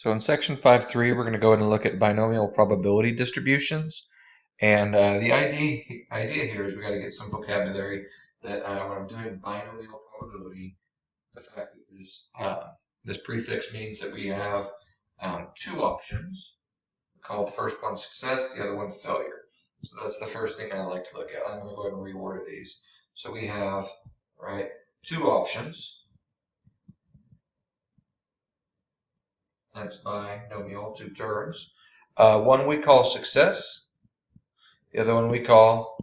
So in section 5.3, we're going to go ahead and look at binomial probability distributions. And the idea here is we got to get some vocabulary that when I'm doing binomial probability, the fact that this prefix means that we have two options. We call the first one success, the other one failure. So that's the first thing I like to look at. I'm going to go ahead and reorder these. So we have, right, two options. That's binomial, two terms. One we call success, the other one we call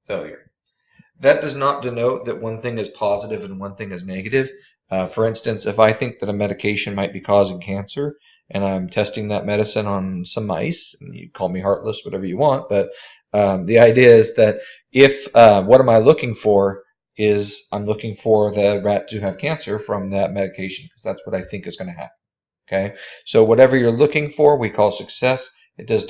failure. That does not denote that one thing is positive and one thing is negative. For instance, if I think that a medication might be causing cancer and I'm testing that medicine on some mice, and you call me heartless, whatever you want, but the idea is that if what am I looking for is I'm looking for the rat to have cancer from that medication because that's what I think is going to happen. Okay, so whatever you're looking for, we call success. It does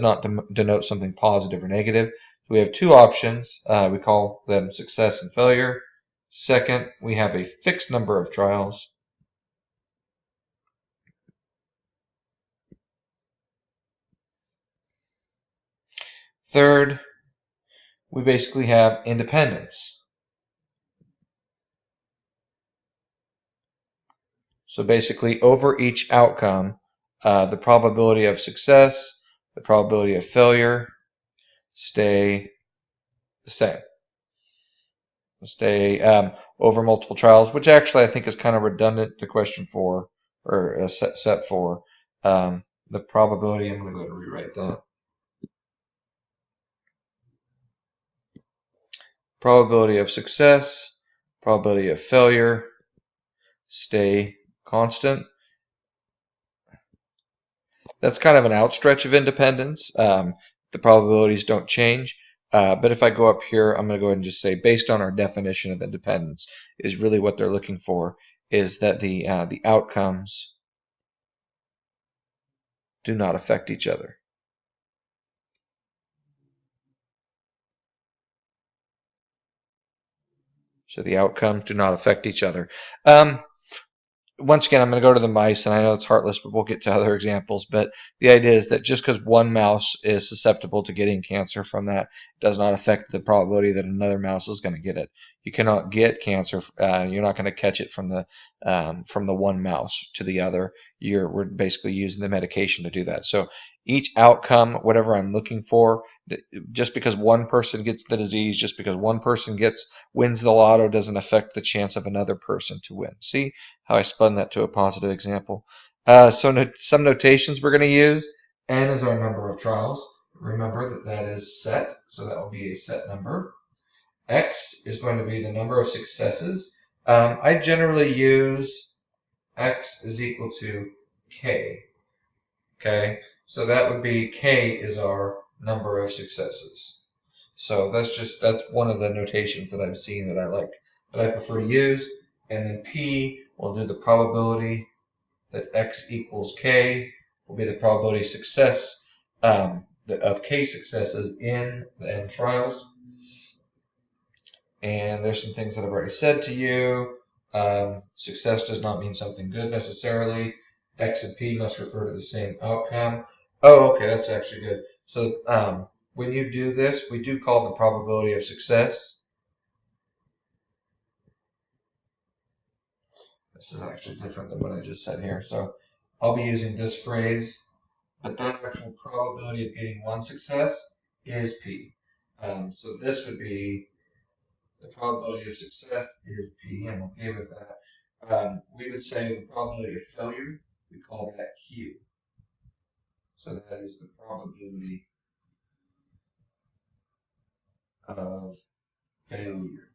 not denote something positive or negative. We have two options. We call them success and failure. Second, we have a fixed number of trials. Third, we basically have independence. So basically, over each outcome, the probability of success, the probability of failure stay the same. Stay over multiple trials, which actually I think is kind of redundant to question 4 or set 4. The probability, I'm going to go ahead and rewrite that. Probability of success, probability of failure stay constant. That's kind of an outstretch of independence. The probabilities don't change. But if I go up here, I'm going to go ahead and just say, based on our definition of independence, is really what they're looking for is that the outcomes do not affect each other. So the outcomes do not affect each other. Once again, I'm going to go to the mice, and I know it's heartless, but we'll get to other examples. But the idea is that just because one mouse is susceptible to getting cancer from that does not affect the probability that another mouse is going to get it. You cannot get cancer. You're not going to catch it from the one mouse to the other. We're basically using the medication to do that. So each outcome, whatever I'm looking for, just because one person gets the disease, just because one person wins the lotto doesn't affect the chance of another person to win. See how I spun that to a positive example? Some notations we're going to use. N is our number of trials. Remember that is set, so that will be a set number. X is going to be the number of successes. I generally use X is equal to K. Okay, so that would be K is our number of successes. So that's one of the notations that I've seen that I prefer to use. And then P will do the probability that X equals K will be the probability of success of K successes in the N trials. And there's some things that I've already said to you. Success does not mean something good necessarily. X and P must refer to the same outcome. Oh, okay, that's actually good. So when you do this, we do call the probability of success. This is actually different than what I just said here. So I'll be using this phrase, but the actual probability of getting one success is P. So this would be the probability of success is P. I'm okay with that. We would say the probability of failure, we call that Q. So that is the probability of failure.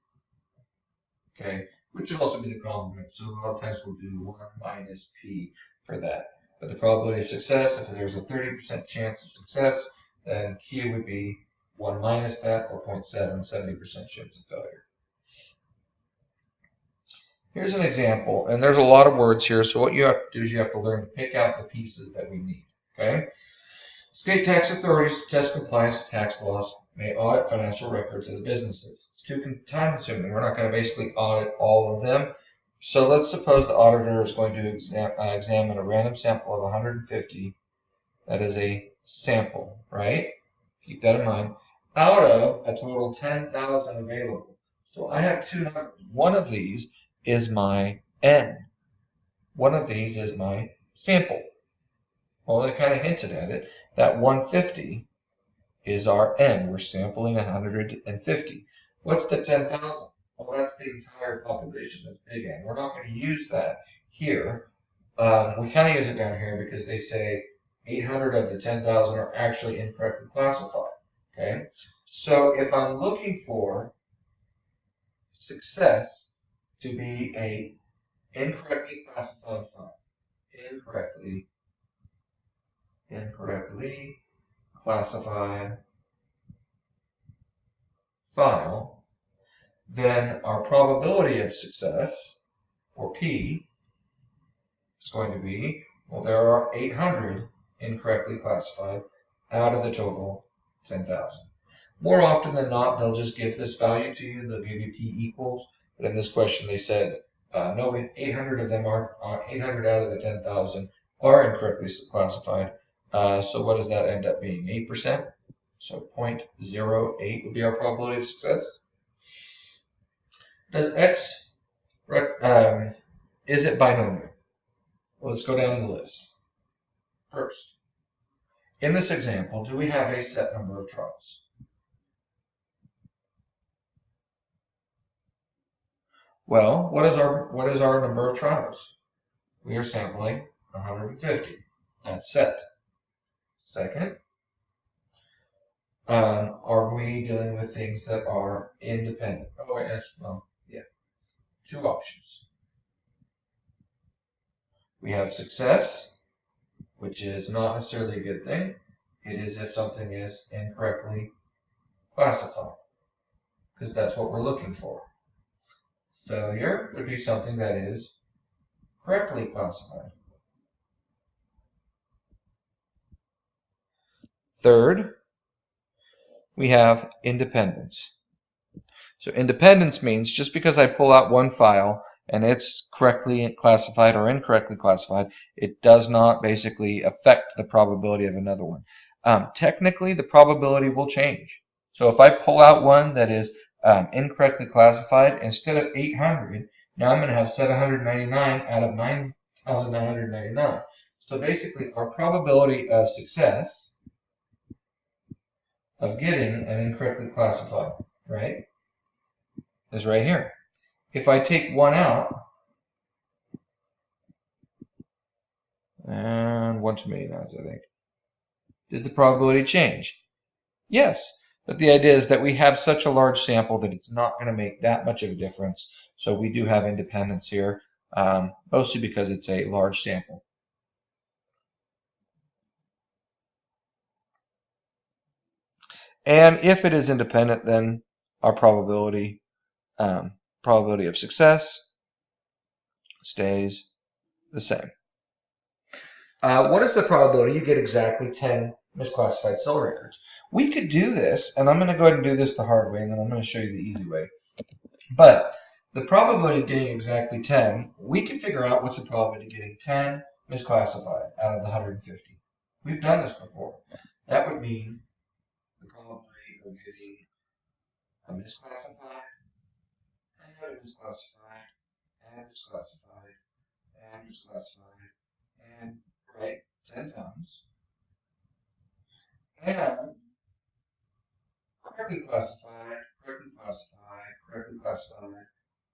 Okay, which would also be the complement. So a lot of times we'll do 1 minus P for that. But the probability of success, if there's a 30% chance of success, then Q would be 1 minus that, or 0.7, 70% chance of failure. Here's an example, and there's a lot of words here, so what you have to do is you have to learn to pick out the pieces that we need, okay? State tax authorities to test compliance with tax laws may audit financial records of the businesses. It's too time consuming. We're not going to basically audit all of them. So let's suppose the auditor is going to examine a random sample of 150. That is a sample, right? Keep that in mind. Out of a total 10,000 available. So I have two numbers. One of these is my N. One of these is my sample. Well, they kind of hinted at it. That 150 is our N. We're sampling 150. What's the 10,000? Well, that's the entire population of big N. We're not going to use that here. We kind of use it down here because they say 800 of the 10,000 are actually incorrectly classified. Okay, so if I'm looking for success to be a incorrectly classified file, incorrectly classified file, then our probability of success, or P, is going to be, well, there are 800 incorrectly classified out of the total 10,000. More often than not, they'll just give this value to you. They'll give you P equals. But in this question, they said, no, 800 of them are 800 out of the 10,000 are incorrectly classified. So what does that end up being? 8%. So 0.08 would be our probability of success. Does X, is it binomial? Well, let's go down the list. First, in this example, do we have a set number of trials? Well, what is our number of trials? We are sampling 150. That's set. Second, are we dealing with things that are independent? Oh, yes, well, yeah. Two options. We have success, which is not necessarily a good thing. It is if something is incorrectly classified, because that's what we're looking for. Failure would be something that is correctly classified. Third, we have independence. So independence means just because I pull out one file and it's correctly classified or incorrectly classified, it does not basically affect the probability of another one. Technically, the probability will change. So if I pull out one that is incorrectly classified, instead of 800, now I'm going to have 799 out of 9,999. So basically, our probability of success of getting an incorrectly classified, right, is right here. If I take one out, and one too many nines, I think. Did the probability change? Yes, but the idea is that we have such a large sample that it's not going to make that much of a difference. So we do have independence here, mostly because it's a large sample. And if it is independent, then our probability of success stays the same. What is the probability you get exactly 10 misclassified cell records? We could do this, and I'm going to go ahead and do this the hard way, and then I'm going to show you the easy way. But the probability of getting exactly 10, we can figure out what's the probability of getting 10 misclassified out of the 150. We've done this before. That would mean the probability of getting a misclassified, and a misclassified, and misclassified, and misclassified, and right 10 times, and correctly classified,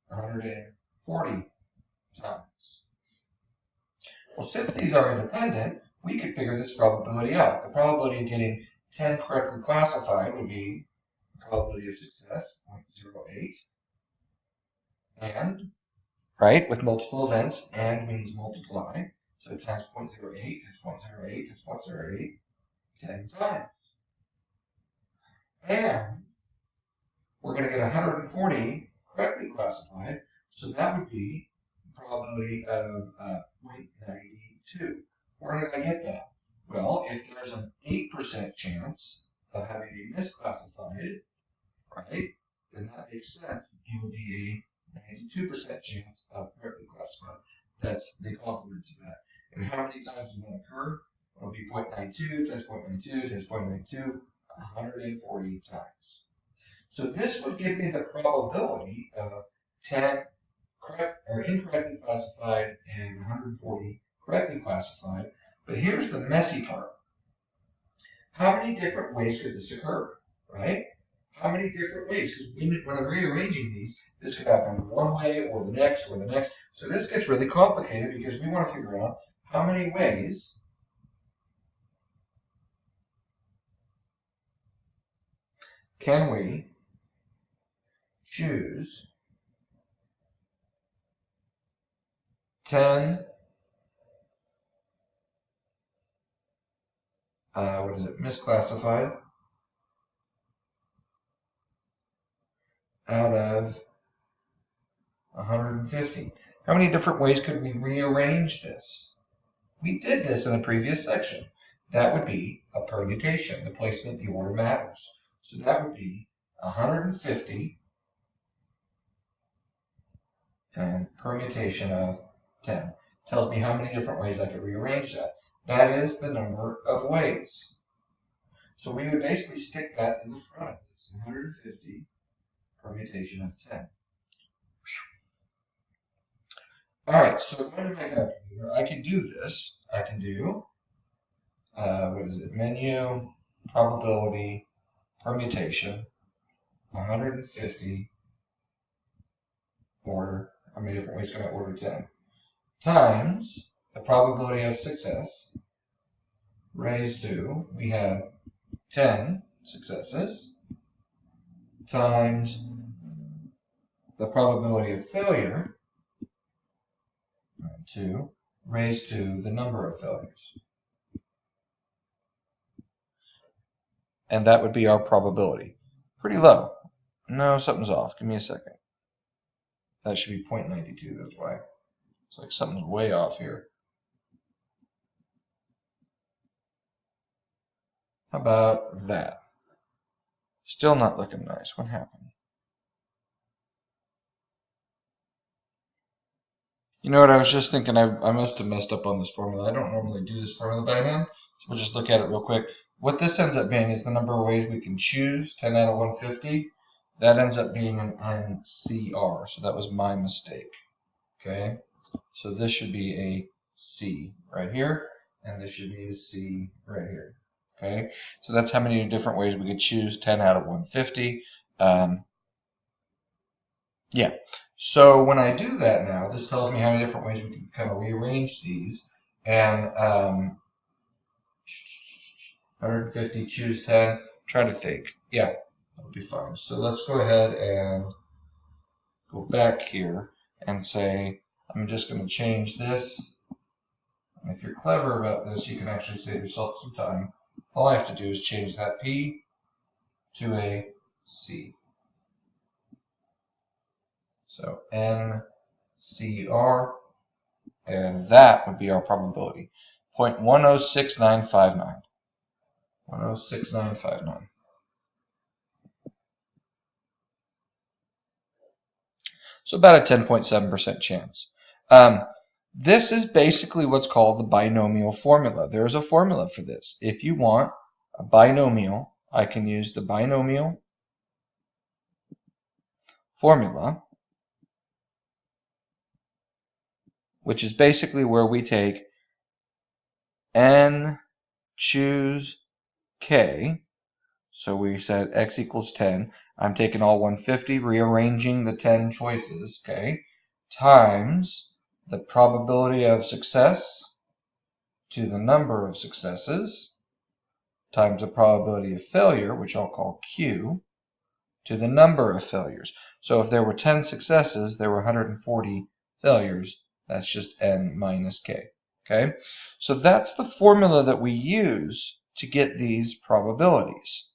140 times. Well, since these are independent, we could figure this probability out. The probability of getting 10 correctly classified would be the probability of success, 0.08, and, right, with multiple events, and means multiply. So it has 0.08, it's 0.08, it's 0.08, 10 times. And we're going to get 140 correctly classified, so that would be the probability of 0.92. Where did I get that? Well, if there's an 8% chance of having a misclassified, right, then that makes sense. It would be 92% chance of correctly classified. That's the complement to that. And how many times will that occur? It'll be 0.92 times 0.92 times 0.92, 140 times. So this would give me the probability of 10 correct or incorrectly classified and 140 correctly classified. But here's the messy part. How many different ways could this occur, right? How many different ways? Because when I'm rearranging these, this could happen one way or the next or the next. So this gets really complicated because we want to figure out how many ways can we choose 10 misclassified out of 150. How many different ways could we rearrange this? We did this in the previous section. That would be a permutation. The placement, the order matters. So that would be 150 and permutation of 10. Tells me how many different ways I could rearrange that. That is the number of ways. So we would basically stick that in the front of this, 150 permutation of 10. All right, so going to my calculator, I can do this. I can do, menu, probability, permutation, 150, order, how many different ways can I order 10? Times the probability of success raised to, we have 10 successes, times the probability of failure, 2, raised to the number of failures. And that would be our probability. Pretty low. No, something's off. Give me a second. That should be 0.92, that's why. It's like something's way off here. How about that? Still not looking nice. What happened? You know what, I was just thinking I must have messed up on this formula. I don't normally do this formula by hand, so we'll just look at it real quick. What this ends up being is the number of ways we can choose, 10 out of 150. That ends up being an NCR, so that was my mistake. Okay, so this should be a C right here, and this should be a C right here. Okay, so that's how many different ways we could choose 10 out of 150. Yeah, so when I do that now, this tells me how many different ways we can kind of rearrange these. And 150, choose 10, try to think. Yeah, that'll be fine. So let's go ahead and go back here and say, I'm just going to change this. And if you're clever about this, you can actually save yourself some time. All I have to do is change that P to a C. So NCR, and that would be our probability, 0.106959. 106959. So about a 10.7% chance. This is basically what's called the binomial formula. There is a formula for this. If you want a binomial, I can use the binomial formula, which is basically where we take n, choose k. So we said x equals 10. I'm taking all 150, rearranging the 10 choices, okay, times the probability of success to the number of successes, times the probability of failure, which I'll call Q, to the number of failures. So if there were 10 successes, there were 140 failures. That's just n minus k. Okay, so that's the formula that we use to get these probabilities.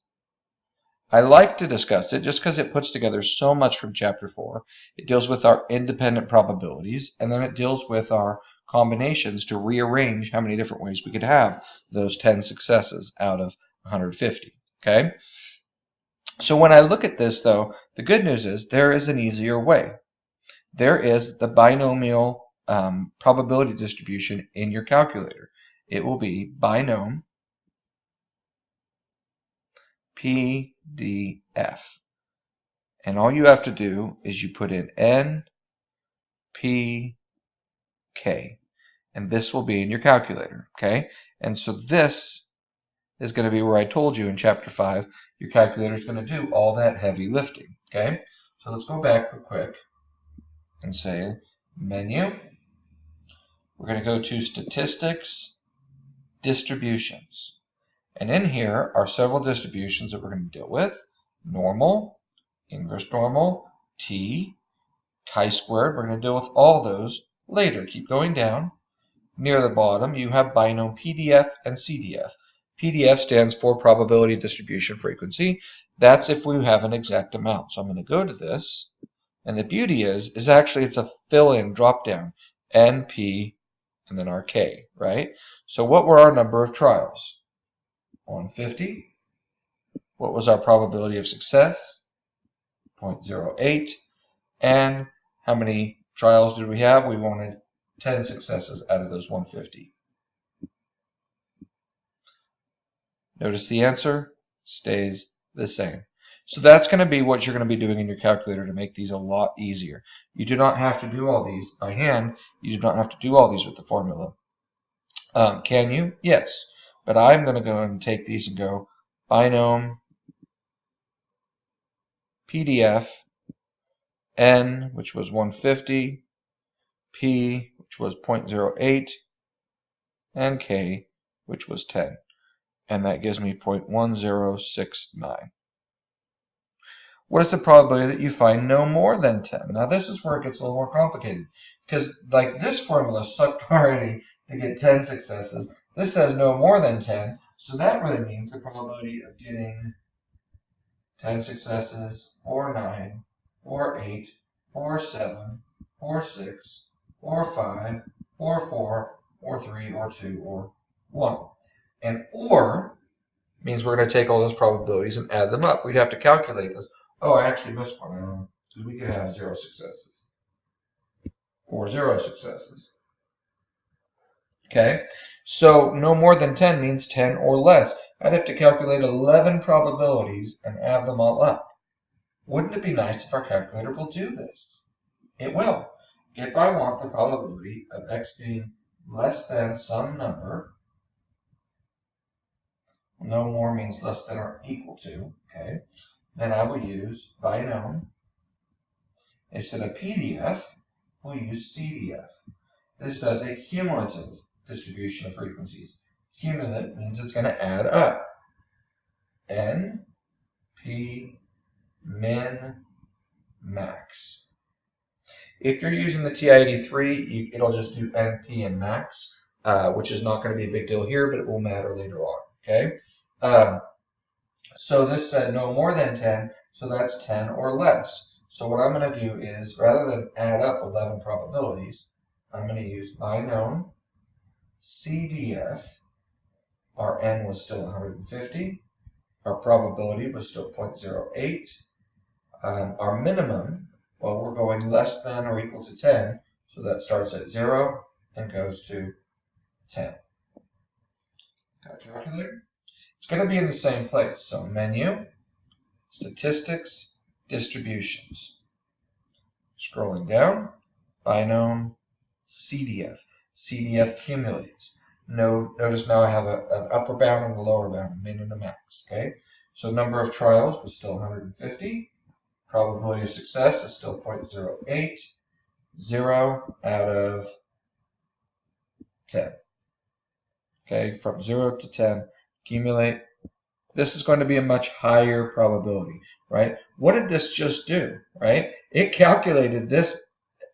I like to discuss it just because it puts together so much from Chapter 4. It deals with our independent probabilities, and then it deals with our combinations to rearrange how many different ways we could have those 10 successes out of 150. Okay, so when I look at this, though, the good news is there is an easier way. there is the binomial probability distribution in your calculator. It will be binom PDF. And all you have to do is you put in N, P, K. And this will be in your calculator, okay? And so this is going to be where I told you in chapter 5, your calculator is going to do all that heavy lifting, okay? So let's go back real quick and say menu. We're going to go to statistics, distributions. And in here are several distributions that we're going to deal with. Normal, inverse normal, t, chi-squared. We're going to deal with all those later. Keep going down. Near the bottom, you have binom PDF and CDF. PDF stands for probability distribution frequency. That's if we have an exact amount. So I'm going to go to this. And the beauty is actually it's a fill-in drop-down. N, P, and then our K, right? So what were our number of trials? 150. What was our probability of success? 0.08. And how many trials did we have? We wanted 10 successes out of those 150. Notice the answer stays the same. So that's going to be what you're going to be doing in your calculator to make these a lot easier. You do not have to do all these by hand. You do not have to do all these with the formula. Can you? Yes. But I'm going to go and take these and go binom PDF N, which was 150, P, which was 0.08, and K, which was 10. And that gives me 0.1069. What is the probability that you find no more than 10? Now this is where it gets a little more complicated, because like this formula sucked already to get 10 successes. This says no more than 10, so that really means the probability of getting 10 successes, or 9, or 8, or 7, or 6, or 5, or 4, or 3, or 2, or 1. And or means we're going to take all those probabilities and add them up. We'd have to calculate this. Oh, I actually missed one. We could have 0 successes. Or 0 successes. Okay? So no more than 10 means 10 or less. I'd have to calculate 11 probabilities and add them all up. Wouldn't it be nice if our calculator will do this? It will. If I want the probability of x being less than some number, no more means less than or equal to, okay, then I will use binom. Instead of PDF, we'll use CDF. This does a cumulative distribution of frequencies. Cumulative means it's going to add up. N, P, min, max. If you're using the TI-83, it'll just do NP and max, which is not going to be a big deal here, but it will matter later on. Okay. So this said no more than 10, so that's 10 or less. So what I'm going to do is, rather than add up 11 probabilities, I'm going to use binom CDF. Our N was still 150. Our probability was still 0.08. Our minimum, well, we're going less than or equal to 10, so that starts at 0 and goes to 10. Got your calculator? It's going to be in the same place. So menu, statistics, distributions. Scrolling down, binom, CDF. CDF cumulates. Notice now I have an upper bound and a lower bound, a min and a max. Okay, so number of trials was still 150. Probability of success is still 0.08. 0 out of 10. Okay, from 0 to 10, accumulate. This is going to be a much higher probability, right? What did this just do, right? It calculated this,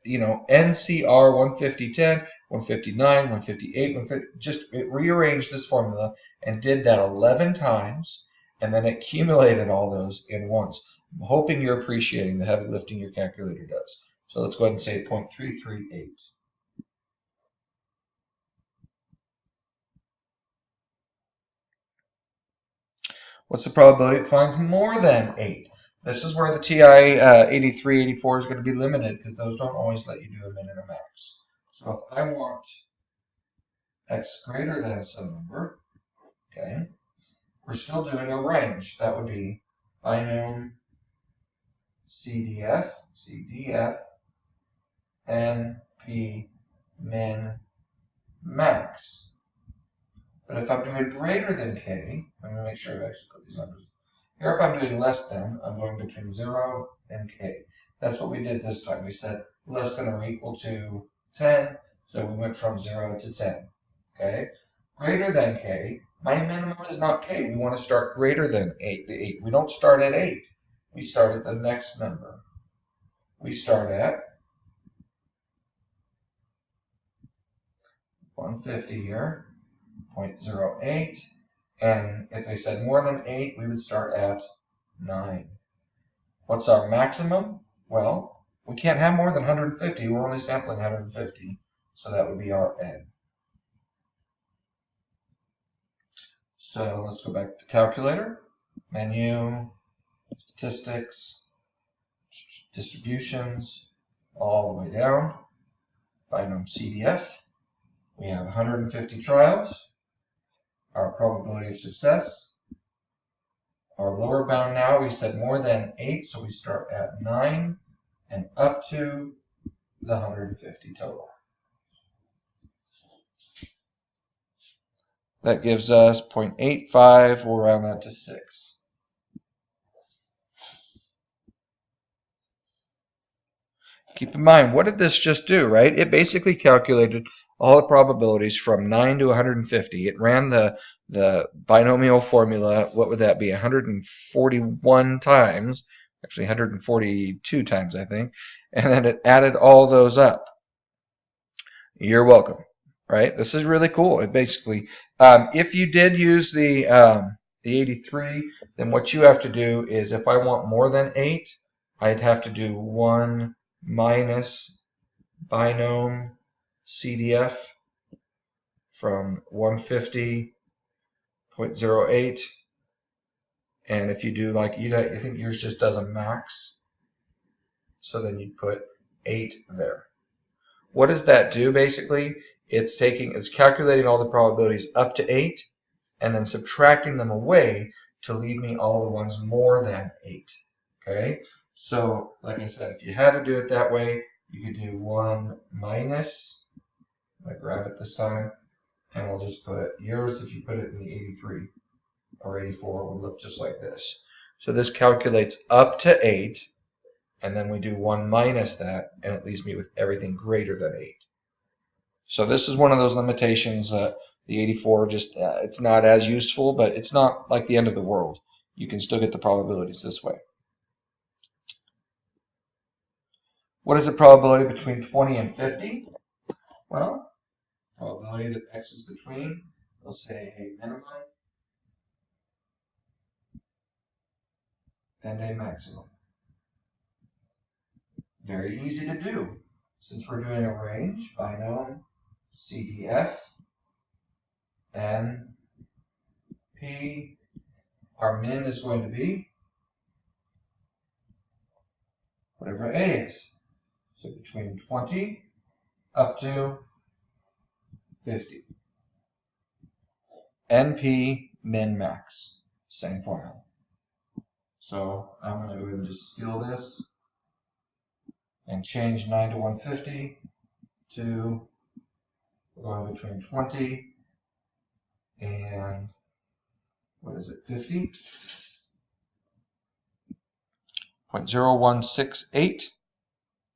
NCR 15010, 159, 158, 150, it rearranged this formula and did that 11 times, and then it accumulated all those in once. I'm hoping you're appreciating the heavy lifting your calculator does. So let's go ahead and say 0.338. What's the probability it finds more than 8? This is where the TI 83, 84 is going to be limited because those don't always let you do a min and a max. So if I want x greater than some number, okay, we're still doing a range. That would be binom CDF, NP min max. But if I'm doing greater than k, I'm going to make sure I actually put these numbers. Here, if I'm doing less than, I'm going between 0 and k. That's what we did this time. We said less than or equal to 10, so we went from 0 to 10. Okay? Greater than k, my minimum is not k. We want to start greater than 8. We don't start at 8. We start at the next number. We start at 150 here, 0.08. And if they said more than 8, we would start at 9. What's our maximum? Well, we can't have more than 150. We're only sampling 150. So that would be our n. So let's go back to the calculator. Menu, statistics, distributions, all the way down. Binom CDF. We have 150 trials. Our probability of success. Our lower bound now, we said more than 8, so we start at 9 and up to the 150 total. That gives us 0.85, we'll round that to 6. Keep in mind, what did this just do, right? It basically calculated all the probabilities from 9 to 150. It ran the binomial formula. What would that be? 141 times, actually 142 times, I think. And then it added all those up. You're welcome, right? This is really cool. It basically, if you did use the 83, then what you have to do is, if I want more than 8, I'd have to do 1 minus binom CDF from 150.08. And if you do like, you think yours just does a max, so then you'd put 8 there. What does that do basically? It's calculating all the probabilities up to 8 and then subtracting them away to leave me all the ones more than 8. Okay? So, like I said, if you had to do it that way, you could do 1 minus, I'm going to grab it this time, and we'll just put yours. If you put it in the 83 or 84, it will look just like this. So this calculates up to 8, and then we do 1 minus that, and it leaves me with everything greater than 8. So this is one of those limitations. The 84 just, it's not as useful, but it's not like the end of the world. You can still get the probabilities this way. What is the probability between 20 and 50? Well, probability that x is between, we'll say a minimum and a maximum. Very easy to do. Since we're doing a range, binom CDF and P, our min is going to be whatever A is. So between 20 up to 50. NP min max. Same formula. So I'm going to go ahead and just steal this and change 9 to 150 to going between 20 and, what is it, 50? 0.0168.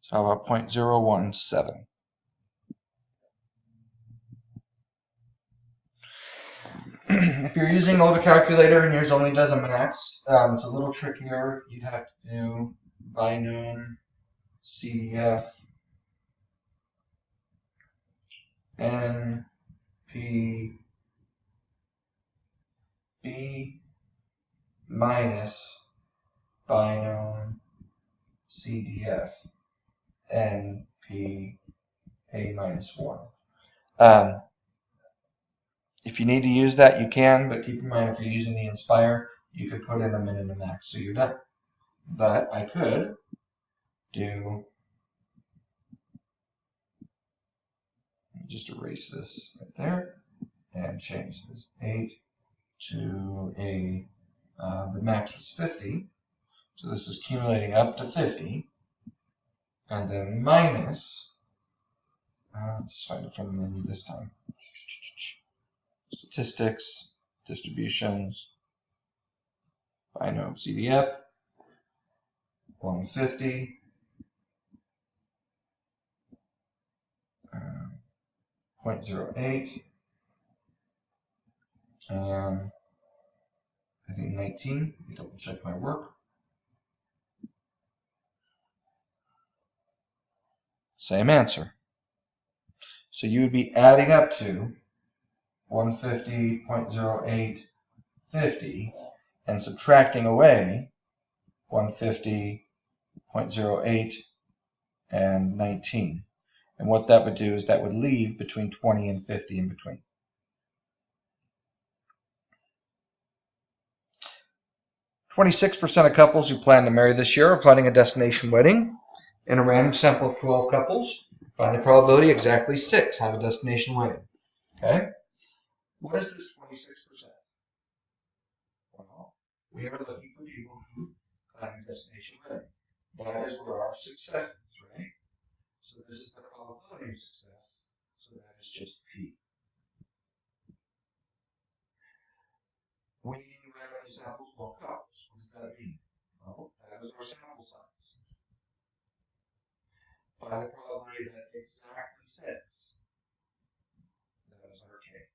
So how about 0.017? If you're using an older calculator and yours only does a max, it's a little trickier. You'd have to do binom CDF NP B minus binom CDF NP A minus 1. If you need to use that, you can, but keep in mind if you're using the Inspire, you could put in a min and a max, so you're done. but I could do, just erase this right there and change this 8 to a, the max was 50. So this is accumulating up to 50. And then minus, just find it from the menu this time. Statistics, distributions, Binomial CDF, 150, 0.08, and I think 19. Let me double check my work. Same answer. So you would be adding up to 150.08, 50, and subtracting away 150.08 and 19. And what that would do is that would leave between 20 and 50 in between. "26% of couples who plan to marry this year are planning a destination wedding. In a random sample of 12 couples, find the probability exactly 6 have a destination wedding." Okay? What is this 26%? Well, we are looking for people who plan a destination wedding. That is where our success is, right? So this is the probability of success. So that is just P. We randomly sample 12 couples. What does that mean? Well, that is our sample size. Find the probability that exactly 6. That is our K.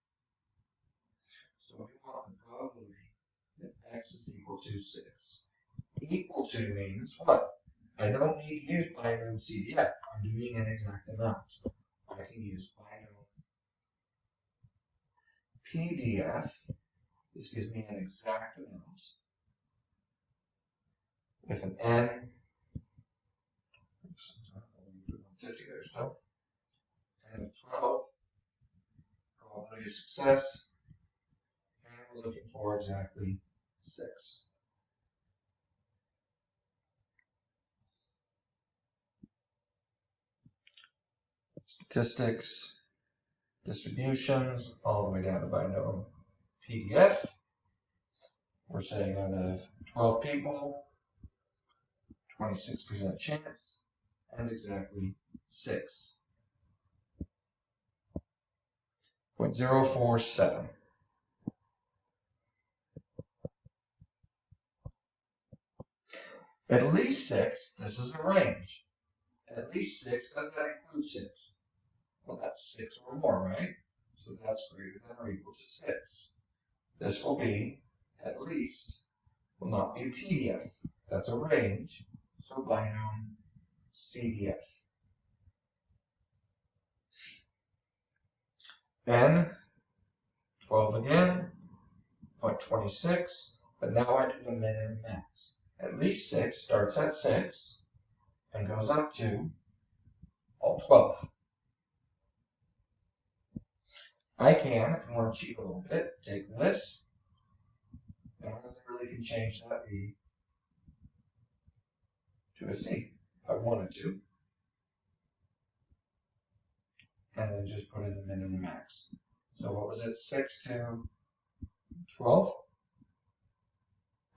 So we want the probability that X is equal to 6. Equal to means what? I don't need to use binomial CDF. I'm doing an exact amount. I can use binomial PDF. This gives me an exact amount with an N. Oops, 50 there still. And with 12, probability of success. And we're looking for exactly 6. Statistics, distributions, all the way down to binomial PDF. We're saying out of 12 people, 26% chance, and exactly 6. 0.047. At least 6, this is a range. At least 6, does that include 6? Well, that's 6 or more, right? So that's greater than or equal to 6. This will be at least, will not be a PDF. That's a range, so binomial CDF. N, 12 again, 0.26, but now I do the min and max. At least 6 starts at 6 and goes up to all 12. I can, if I want to cheat a little bit, take this, and I really can change that B to a C if I wanted to, and then just put in the min and the max. So what was it, 6 to 12?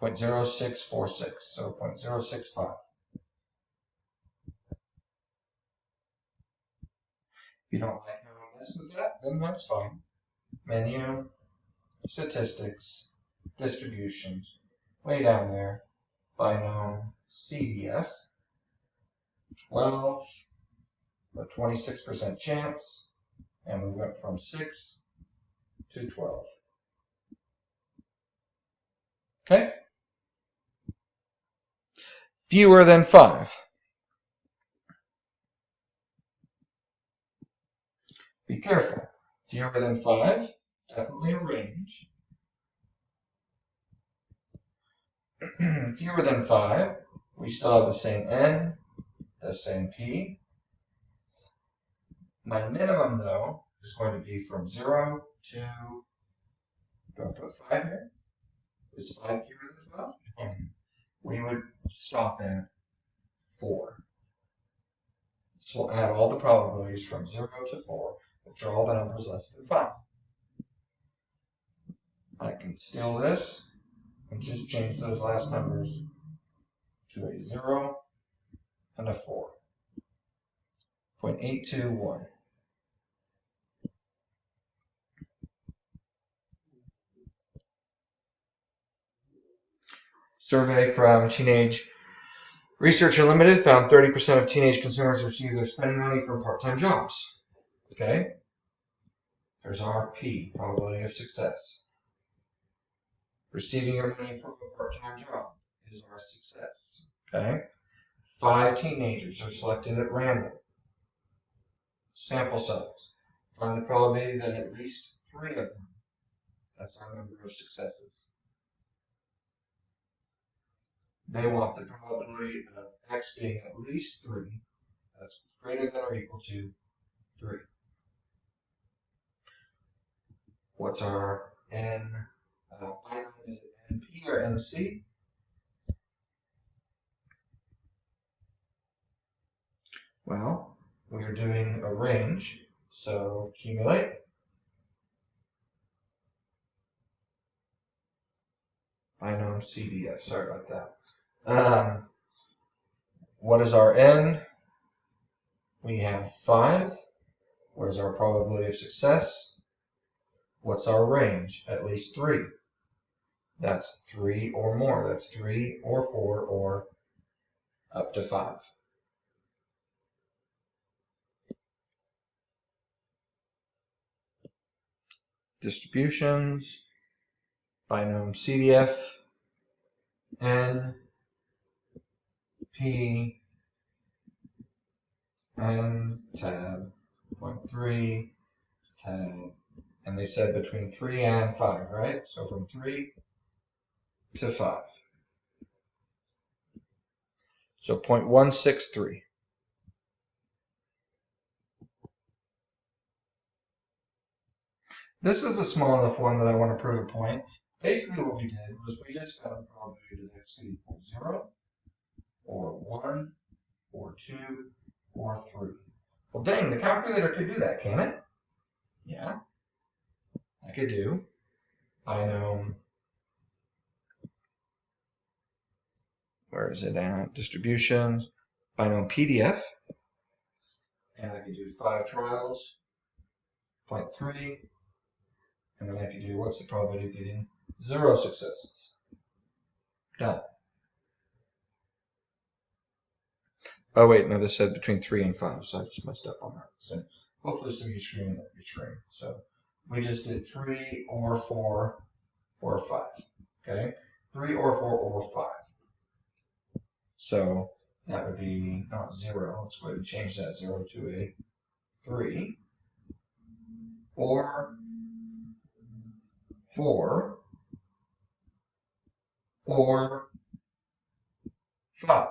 0.0646, so 0.065. If you don't like how I mess with that, then that's fine. Menu, statistics, distributions, way down there, binomial CDF, 12, a 26% chance, and we went from 6 to 12. Okay? Fewer than 5. Be careful. Fewer than 5, definitely a range. Fewer than 5, we still have the same N, the same P. My minimum, though, is going to be from 0 to, do I put 5 here? Is 5 fewer than 12? we would stop at 4. So we'll add all the probabilities from 0 to 4, which are all the numbers less than 5. I can steal this and just change those last numbers to a 0 and a 4. 0.821. Survey from Teenage Research Unlimited found 30% of teenage consumers receive their spending money from part-time jobs. Okay? There's our P, probability of success. Receiving your money from a part-time job is our success. Okay? 5 teenagers are selected at random. Sample size. Find the probability that at least 3 of them. That's our number of successes. They want the probability of X being at least 3. That's greater than or equal to 3. What's our N? Is it NP or NC? Well, we're doing a range, so accumulate. Binomial CDF, sorry about that. What is our N? We have 5. What is our probability of success? What's our range? At least 3. That's 3 or more. That's 3 or 4 or up to 5. Distributions, binomial CDF, N, P, N, tab, 0.3, tab, and they said between 3 and 5, right? So from 3 to 5. So 0.163. This is a small enough one that I want to prove a point. Basically what we did was we just found the probability that X could equal 0, or 1, or 2, or 3. Well dang, the calculator could do that, can it? Yeah. I could do binomial. Where is it at? Distributions, binomial PDF. And I could do 5 trials, 0.3. And then I could do, what's the probability of getting 0 successes? Done. Oh wait, no, this said between 3 and 5, so I just messed up on that. So hopefully some of you screen that your screen. So we just did 3 or 4 or 5. Okay? 3 or 4 or 5. So that would be not 0. Let's go ahead and change that 0 to a 3. Or 4 or 5.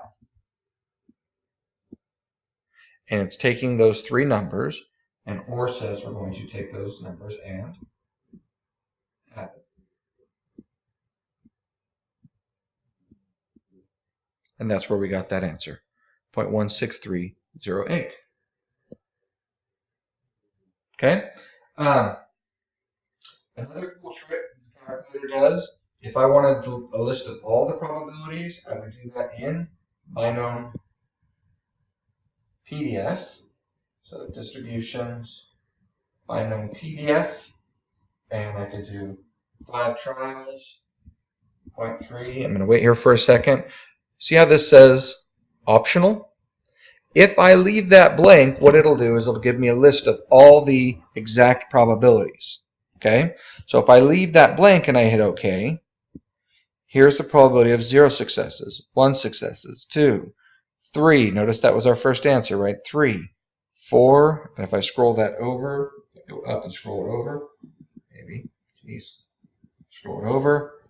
And it's taking those 3 numbers, and OR says we're going to take those numbers and add them. And that's where we got that answer, 0.16308. Okay? Another cool trick this calculator does, if I wanted to do a list of all the probabilities, I would do that in binomial PDF. So distributions, binomial PDF, and I could do 5 trials, 0.3. I'm going to wait here for a second. See how this says optional? If I leave that blank, what it'll do is it'll give me a list of all the exact probabilities. Okay, so if I leave that blank and I hit OK, here's the probability of 0 successes, 1 successes, 2, 3. Notice that was our first answer, right? 3, 4, and if I scroll that over, go up and scroll it over, maybe, geez, scroll it over,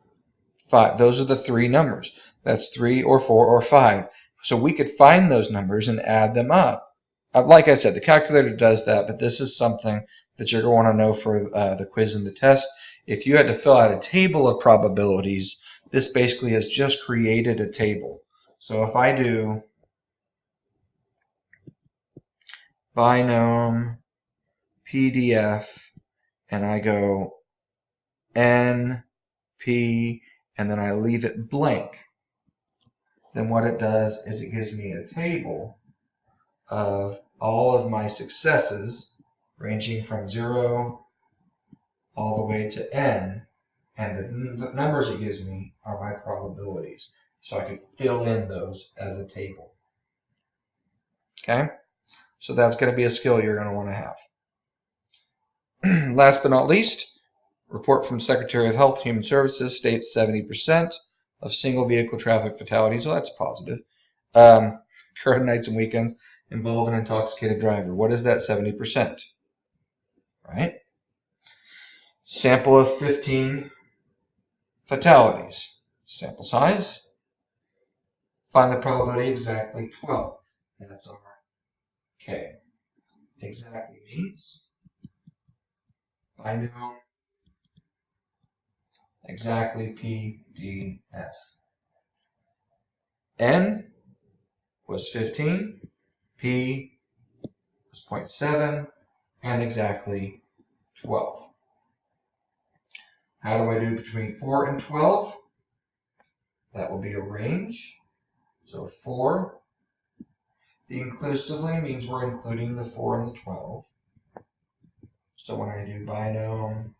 5. Those are the 3 numbers. That's 3 or 4 or 5. So we could find those numbers and add them up. Like I said, the calculator does that, but this is something that you're going to want to know for the quiz and the test. If you had to fill out a table of probabilities, this basically has just created a table. So if I do binom PDF and I go N, P, and then I leave it blank, then what it does is it gives me a table of all of my successes ranging from 0 all the way to N, and the numbers it gives me are my probabilities. So I could fill in those as a table. Okay? So that's going to be a skill you're going to want to have. Last but not least, report from Secretary of Health and Human Services states 70% of single vehicle traffic fatalities. Well, that's positive. Current nights and weekends involve an intoxicated driver. What is that 70%? Right? Sample of 15 fatalities. Sample size. Find the probability exactly 12. That's our K. Exactly means binomial exactly PDF. N was 15, P was 0.7, and exactly 12. How do I do between 4 and 12? That will be a range. So 4. The inclusively means we're including the 4 and the 12. So when I do binom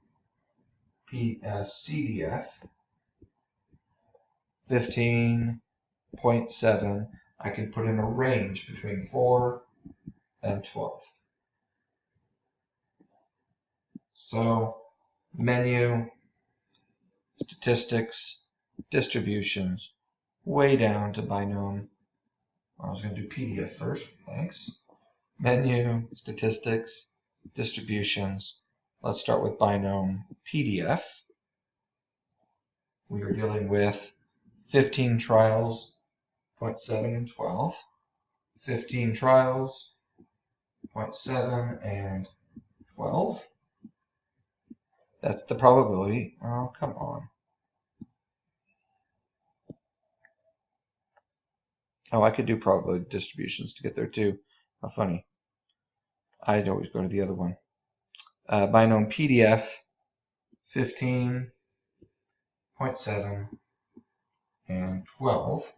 CDF, 15.7, I can put in a range between 4 and 12. So menu, statistics, distributions, way down to binom. I was going to do PDF first, thanks. Menu, statistics, distributions. Let's start with binom PDF. We are dealing with 15 trials, 0.7 and 12. 15 trials, 0.7 and 12. That's the probability. Oh, come on. Oh, I could do probability distributions to get there too. How funny. I'd always go to the other one. Binom PDF, 15.7 and 12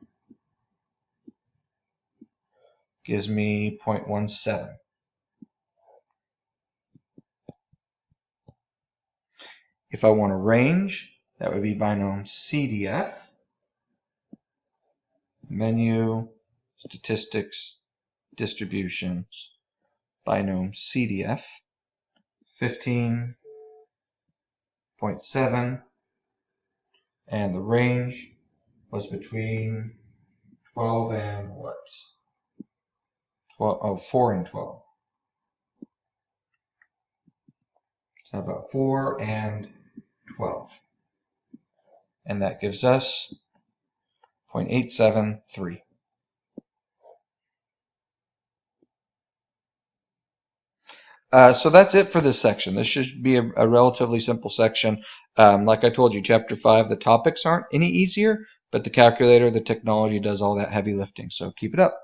gives me 0.17. If I want a range, that would be binom CDF, menu, statistics, distributions, binom CDF, 15.7, and the range was between 12 and what? 4 and 12. So about 4 and 12. And that gives us 0.873. So that's it for this section. This should be a relatively simple section. Like I told you, Chapter 5, the topics aren't any easier, but the calculator, the technology does all that heavy lifting. So keep it up.